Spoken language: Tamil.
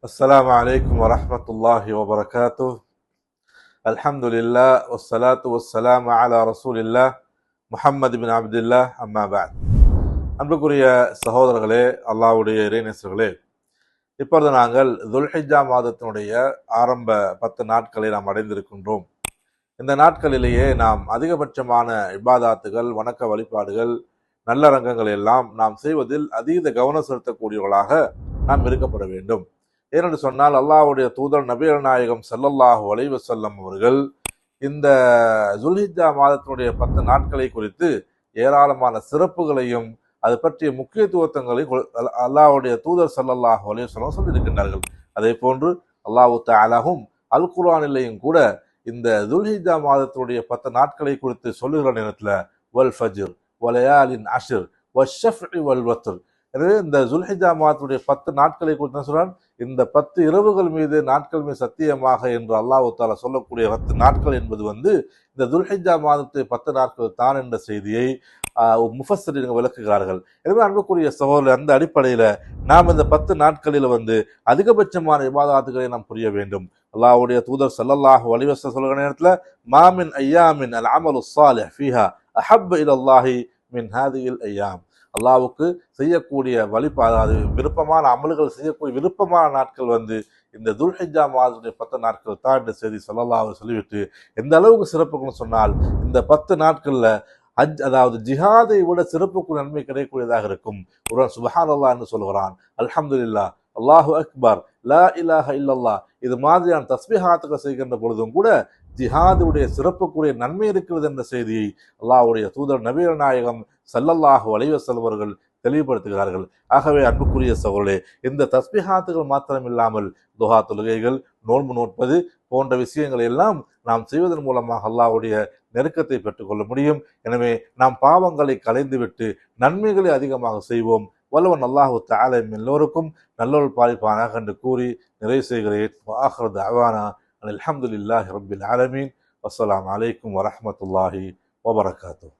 السلام عليكم ورحمة الله وبركاته. الحمد لله والصلاة والسلام على رسول الله முஹம்மது பின் அப்துல்லா அம்மா பாத். அன்புக்குரிய சகோதரர்களே, அல்லாஹ்வுடைய இறைநேசர்களே, இப்பொழுது நாங்கள் துல்ஹிஜ்ஜா மாதத்தினுடைய ஆரம்ப 10 நாட்களை நாம் அடைந்திருக்கின்றோம். இந்த நாட்களிலேயே நாம் அதிகபட்சமான இபாதாத்துகள், வணக்க வழிபாடுகள், நல்ல ரங்கங்கள் எல்லாம் நாம் செய்வதில் அதீத கவனம் செலுத்தக்கூடியவர்களாக நாம் இருக்கப்பட வேண்டும். ஏனென்று சொன்னால், அல்லாஹ்வுடைய தூதர் நபிகள் நாயகம் ஸல்லல்லாஹு அலைஹி வஸல்லம் அவர்கள் இந்த துல்ஹிஜ்ஜா மாதத்தினுடைய 10 நாட்களை குறித்து ஏராளமான சிறப்புகளையும் அது பற்றிய முக்கியத்துவங்களையும் அல்லாஹ்வுடைய தூதர் ஸல்லல்லாஹு அலைஹி வஸல்லம் சொல்லியிருக்கின்றார்கள். அதே போன்று அல்லாஹ் தஆலாவும் அல் குர்ஆனிலேயும் கூட இந்த துல்ஹிஜ்ஜா மாதத்தினுடைய 10 நாட்களை குறித்து சொல்லுகிற நேரத்தில் வல் ஃபஜ்ர் வலயாலின் அஷ்ர் வஷ்ஷஃப்இ வல் வத்ர். எனவே இந்த துல்ஹிஜ்ஜா மாதத்துடைய 10 நாட்களை குறித்து சொல்றான். இந்த 10 இரவுகள் மீது நாட்கள் மீது சத்தியமாக என்று அல்லாஹ் தஆலா சொல்லக்கூடிய 10 நாட்கள் என்பது இந்த துல்ஹிஜ்ஜா மாதத்தை 10 நாட்கள் தான் என்ற செய்தியை முஃபஸ்ஸிரீன்கள் விளக்குகிறார்கள். எனவே அன்புக்குரிய சகோதரர், அந்த அடிப்படையில் நாம் இந்த 10 நாட்களில் அதிகபட்சமான இபாதத்துகளை நாம் புரிய வேண்டும். அல்லாஹ்வுடைய தூதர் ஸல்லல்லாஹு அலைஹி வஸல்லம் சொல்கிற நேரத்தில் மாமின் ஐயாமின் அல் அமலு ஸாலிஹ் ஃபீஹா அஹப்ப இலல்லாஹி மின் ஹாதிஹில் ஐயாம். அல்லாஹ்வுக்கு செய்யக்கூடிய அதாவது விருப்பமான அமல்கள் செய்யக்கூடிய விருப்பமான நாட்கள் இந்த துல்ஹிஜ்ஜா மாதத்துடைய 10 நாட்கள் தான் என்ற செய்தி ஸல்லல்லாஹு சொல்லிவிட்டு, எந்த அளவுக்கு சிறப்புன்னு சொன்னால், இந்த 10 நாட்கள்ல அதாவது ஜிஹாதை விட சிறப்புக்கு நன்மை கிடைக்கக்கூடியதாக இருக்கும். ஒருவன் சுப்ஹானல்லாஹ் என்று சொல்கிறான், அல்ஹம்துலில்லாஹ், அல்லாஹு அக்பர், லா இலாஹ இல்லல்லாஹ், இது மாதிரியான தஸ்பீஹாத்துகள் செய்கின்ற பொழுதும் கூட ஜிஹாதுடைய சிறப்புக்குரிய நன்மை இருக்கிறது என்ற செய்தியை அல்லாஹ்வுடைய தூதர் நபிகள் நாயகம் ஸல்லல்லாஹு அலைஹி வஸல்லம் அவர்கள் தெளிவுபடுத்துகிறார்கள். ஆகவே அன்புக்குரிய சகோதரர்களே, இந்த தஸ்பீஹாத்துகள் மாத்திரமில்லாமல் துஹா தொழுகைகள், நோன்பு நோட்பது போன்ற விஷயங்களை எல்லாம் நாம் செய்வதன் மூலமாக அல்லாஹ்வுடைய நெருக்கத்தை பெற்றுக்கொள்ள முடியும். எனவே நாம் பாவங்களை களைந்துவிட்டு நன்மைகளை அதிகமாக செய்வோம். வல்லவன் அல்லாஹு தஆலா எல்லோருக்கும் நல்லொரு பாலிப்பானாக என்று கூறி நிறைவு செய்கிறேன். ஆகிரு தஅவானா அல்ஹம்துலில்லாஹி ரப்பில் ஆலமீன். வஸ்ஸலாமு அலைக்கும் வரஹ்மத்துல்லாஹி வபரகாத்துஹு.